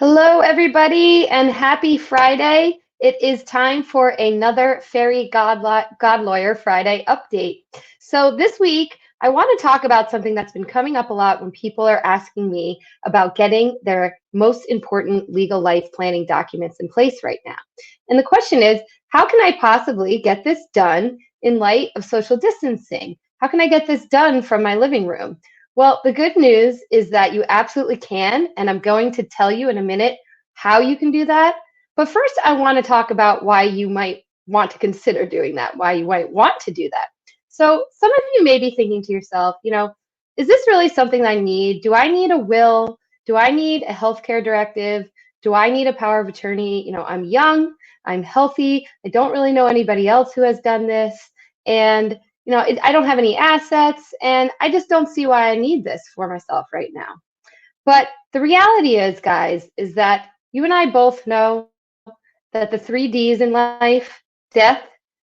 Hello, everybody, and happy Friday. It is time for another Fairy Godlawyer Friday update. So this week, I want to talk about something that's been coming up a lot when people are asking me about getting their most important legal life planning documents in place right now. And the question is, how can I possibly get this done in light of social distancing? How can I get this done from my living room? Well, the good news is that you absolutely can, and I'm going to tell you in a minute how you can do that. But first, I want to talk about why you might want to consider doing that, why you might want to do that. So, some of you may be thinking to yourself, is this really something I need? Do I need a will? Do I need a healthcare directive? Do I need a power of attorney? I'm young, I'm healthy, I don't really know anybody else who has done this. And I don't have any assets, and I just don't see why I need this for myself right now. But the reality is, guys, is that you and I both know that the three D's in life, death,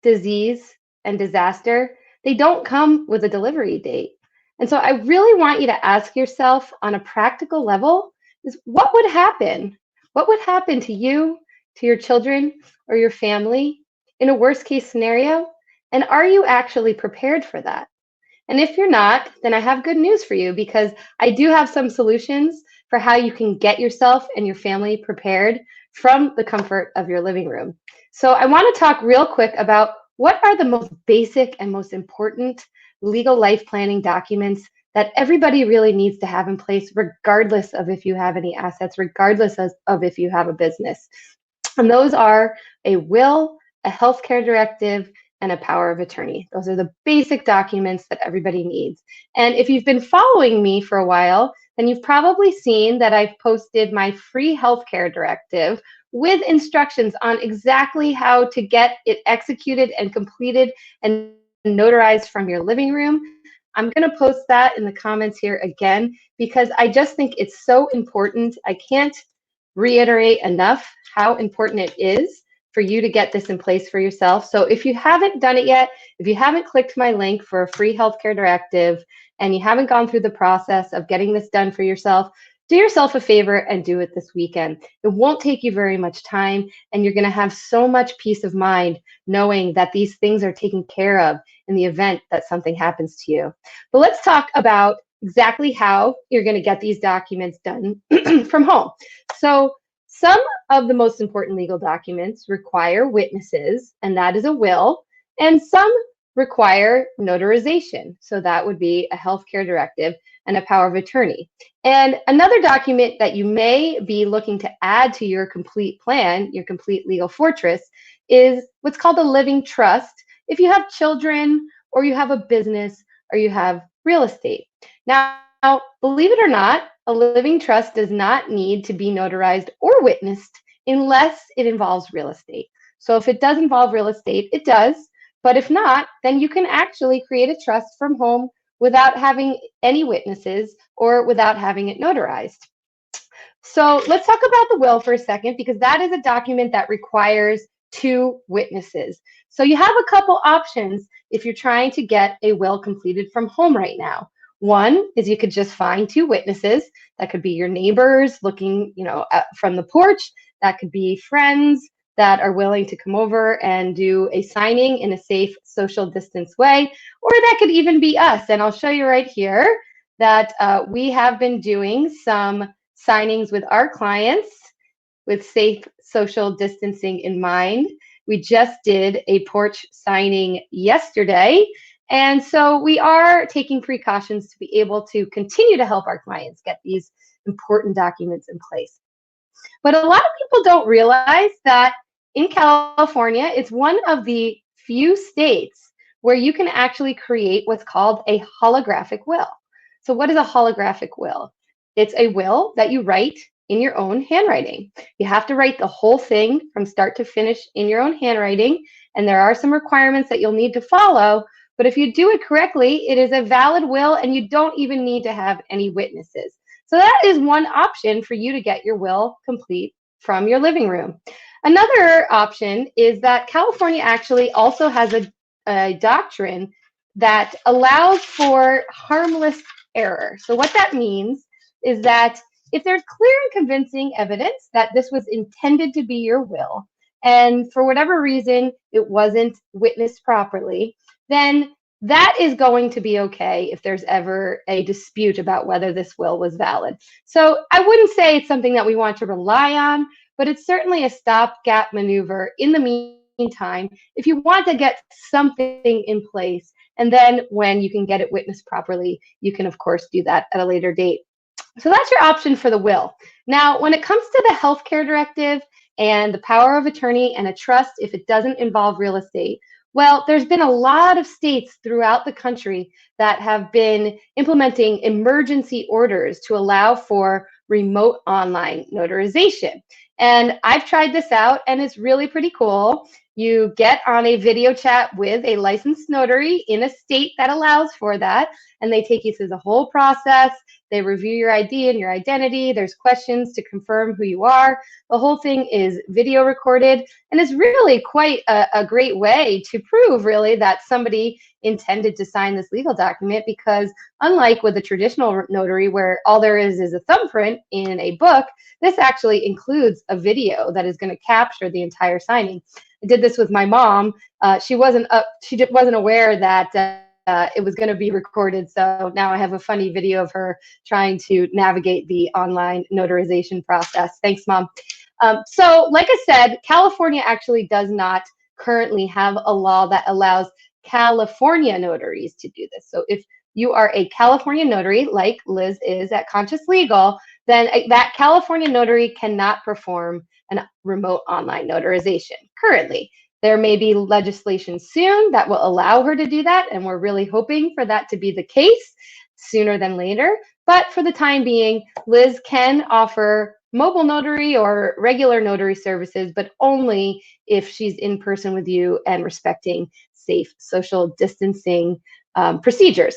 disease, and disaster, they don't come with a delivery date. And so I really want you to ask yourself on a practical level is what would happen? What would happen to you, to your children, or your family in a worst case scenario? And are you actually prepared for that? And if you're not, then I have good news for you because I do have some solutions for how you can get yourself and your family prepared from the comfort of your living room. So I want to talk real quick about what are the most basic and most important legal life planning documents that everybody really needs to have in place, regardless of if you have any assets, regardless of if you have a business. And those are a will, a healthcare directive, and a power of attorney. Those are the basic documents that everybody needs. And if you've been following me for a while, then you've probably seen that I've posted my free healthcare directive with instructions on exactly how to get it executed and completed and notarized from your living room. I'm going to post that in the comments here again because I just think it's so important. I can't reiterate enough how important it is for you to get this in place for yourself. So if you haven't done it yet, if you haven't clicked my link for a free healthcare directive and you haven't gone through the process of getting this done for yourself, do yourself a favor and do it this weekend. It won't take you very much time, and you're going to have so much peace of mind knowing that these things are taken care of in the event that something happens to you. But let's talk about exactly how you're going to get these documents done from home. So some of the most important legal documents require witnesses, and that is a will, and some require notarization. So that would be a healthcare directive and a power of attorney. And another document that you may be looking to add to your complete plan, your complete legal fortress, is what's called a living trust if you have children or you have a business or you have real estate. Now, believe it or not, a living trust does not need to be notarized or witnessed unless it involves real estate. So if it does involve real estate, it does. But if not, then you can actually create a trust from home without having any witnesses or without having it notarized. So let's talk about the will for a second, because that is a document that requires two witnesses. So you have a couple options if you're trying to get a will completed from home right now. One is you could just find two witnesses. That could be your neighbors looking, from the porch. That could be friends that are willing to come over and do a signing in a safe social distance way. Or that could even be us. And I'll show you right here that we have been doing some signings with our clients with safe social distancing in mind. We just did a porch signing yesterday. And so we are taking precautions to be able to continue to help our clients get these important documents in place. But a lot of people don't realize that in California, it's one of the few states where you can actually create what's called a holographic will. So what is a holographic will? It's a will that you write in your own handwriting. You have to write the whole thing from start to finish in your own handwriting, and there are some requirements that you'll need to follow. But if you do it correctly, it is a valid will, and you don't even need to have any witnesses. So that is one option for you to get your will complete from your living room. Another option is that California actually also has a doctrine that allows for harmless error. So what that means is that if there's clear and convincing evidence that this was intended to be your will, and for whatever reason it wasn't witnessed properly, then that is going to be okay if there's ever a dispute about whether this will was valid. So I wouldn't say it's something that we want to rely on, but it's certainly a stopgap maneuver in the meantime if you want to get something in place. And then when you can get it witnessed properly, you can, of course, do that at a later date. So that's your option for the will. Now, when it comes to the healthcare directive and the power of attorney and a trust, if it doesn't involve real estate, well, there's been a lot of states throughout the country that have been implementing emergency orders to allow for remote online notarization. And I've tried this out, and it's really pretty cool. You get on a video chat with a licensed notary in a state that allows for that, and they take you through the whole process. They review your ID and your identity. There's questions to confirm who you are. The whole thing is video recorded, and it's really quite a great way to prove really that somebody intended to sign this legal document, because unlike with a traditional notary where all there is a thumbprint in a book, this actually includes a video that is going to capture the entire signing. I did this with my mom. She wasn't aware that it was going to be recorded. So now I have a funny video of her trying to navigate the online notarization process. Thanks, Mom. So like I said, California actually does not currently have a law that allows California notaries to do this. So if you are a California notary, like Liz is at Conscious Legal, then that California notary cannot perform a remote online notarization currently. There may be legislation soon that will allow her to do that, and we're really hoping for that to be the case sooner than later. But for the time being, Liz can offer mobile notary or regular notary services, but only if she's in person with you and respecting safe social distancing procedures.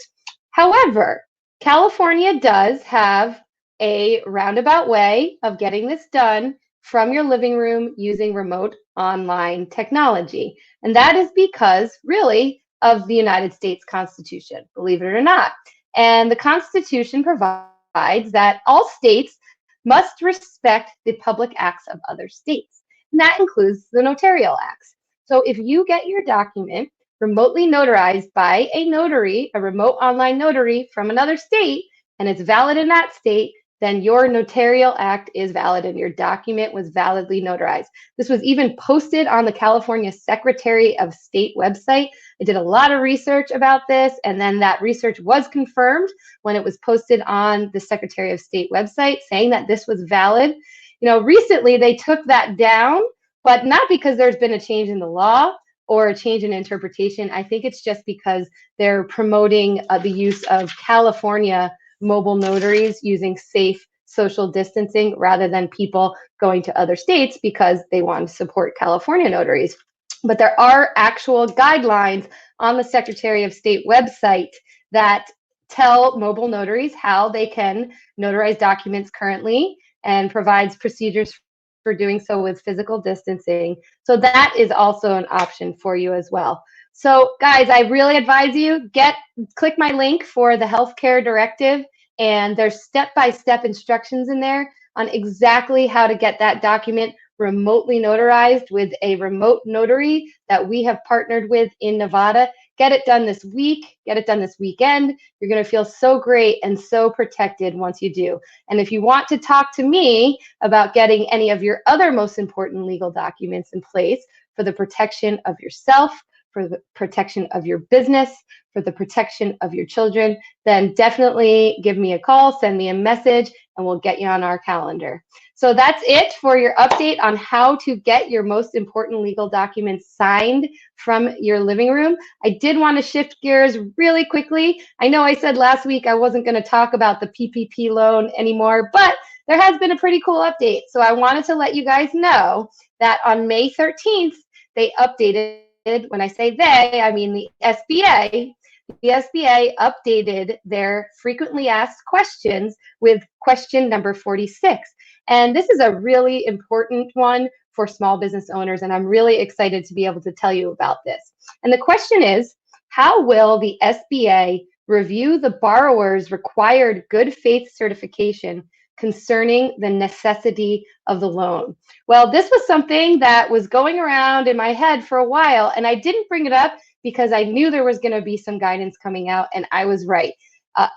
However, California does have a roundabout way of getting this done from your living room using remote online technology. And that is because, really, of the United States Constitution, believe it or not. And the Constitution provides that all states must respect the public acts of other states. And that includes the notarial acts. So if you get your document remotely notarized by a notary, a remote online notary from another state, and it's valid in that state, then your notarial act is valid and your document was validly notarized. This was even posted on the California Secretary of State website. I did a lot of research about this, and then that research was confirmed when it was posted on the Secretary of State website saying that this was valid. You know, recently they took that down, but not because there's been a change in the law or a change in interpretation. I think it's just because they're promoting the use of California mobile notaries using safe social distancing rather than people going to other states because they want to support California notaries. But there are actual guidelines on the Secretary of State website that tell mobile notaries how they can notarize documents currently and provides procedures for doing so with physical distancing. So that is also an option for you as well. So guys, I really advise you click my link for the healthcare directive, and there's step-by-step instructions in there on exactly how to get that document remotely notarized with a remote notary that we have partnered with in Nevada. Get it done this week, get it done this weekend. You're gonna feel so great and so protected once you do. And if you want to talk to me about getting any of your other most important legal documents in place for the protection of yourself, for the protection of your business, for the protection of your children, then definitely give me a call, send me a message, and we'll get you on our calendar. So that's it for your update on how to get your most important legal documents signed from your living room. I did want to shift gears really quickly. I know I said last week I wasn't going to talk about the PPP loan anymore, but there has been a pretty cool update. So I wanted to let you guys know that on May 13th, they updated. When I say they, I mean the SBA. The SBA updated their frequently asked questions with question number 46. And this is a really important one for small business owners, and I'm really excited to be able to tell you about this. And the question is, how will the SBA review the borrower's required good faith certification concerning the necessity of the loan. Well, this was something that was going around in my head for a while, and I didn't bring it up because I knew there was going to be some guidance coming out, and I was right.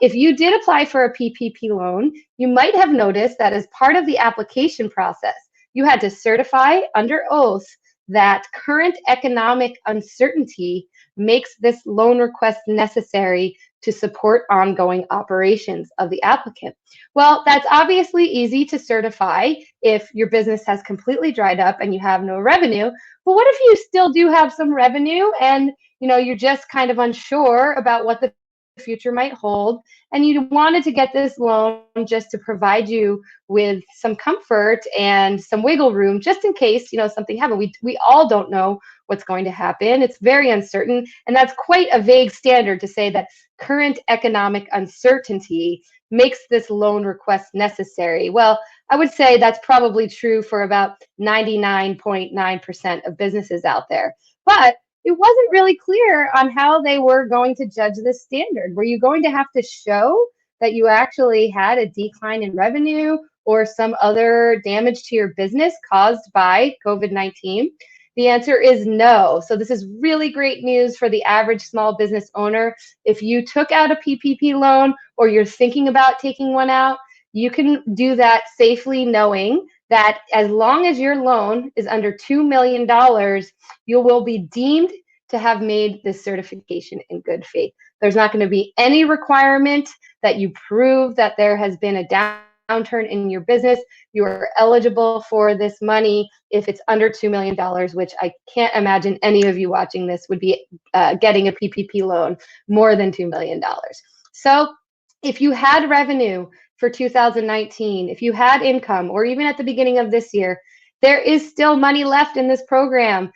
If you did apply for a PPP loan, you might have noticed that as part of the application process, you had to certify under oath that current economic uncertainty makes this loan request necessary to support ongoing operations of the applicant. Well, that's obviously easy to certify if your business has completely dried up and you have no revenue. But what if you still do have some revenue and you're just kind of unsure about what the future might hold, and you wanted to get this loan just to provide you with some comfort and some wiggle room just in case something happened. We all don't know what's going to happen. It's very uncertain, and that's quite a vague standard to say that current economic uncertainty makes this loan request necessary. Well, I would say that's probably true for about 99.9% of businesses out there. But it wasn't really clear on how they were going to judge this standard. Were you going to have to show that you actually had a decline in revenue or some other damage to your business caused by COVID-19? The answer is no. So this is really great news for the average small business owner. If you took out a PPP loan or you're thinking about taking one out, you can do that safely knowing that as long as your loan is under $2 million, you will be deemed to have made this certification in good faith. There's not going to be any requirement that you prove that there has been a downturn in your business. You are eligible for this money if it's under $2 million, which I can't imagine any of you watching this would be getting a PPP loan more than $2 million. So if you had revenue for 2019, if you had income, or even at the beginning of this year, there is still money left in this program.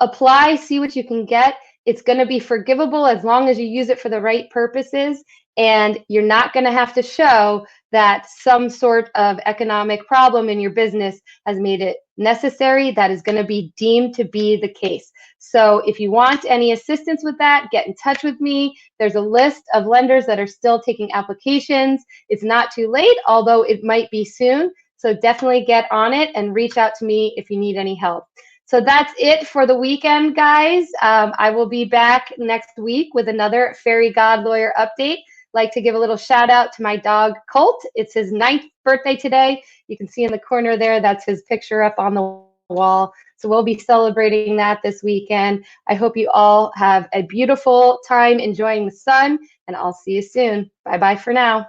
Apply, see what you can get. It's going to be forgivable as long as you use it for the right purposes, and you're not going to have to show that some sort of economic problem in your business has made it necessary. That is going to be deemed to be the case. So if you want any assistance with that, get in touch with me. There's a list of lenders that are still taking applications. It's not too late, although it might be soon. So definitely get on it and reach out to me if you need any help. So that's it for the weekend, guys. I will be back next week with another Fairy Godlawyer update. Like to give a little shout out to my dog Colt. It's his 9th birthday today. You can see in the corner there, that's his picture up on the wall. So we'll be celebrating that this weekend. I hope you all have a beautiful time enjoying the sun, and I'll see you soon. Bye-bye for now.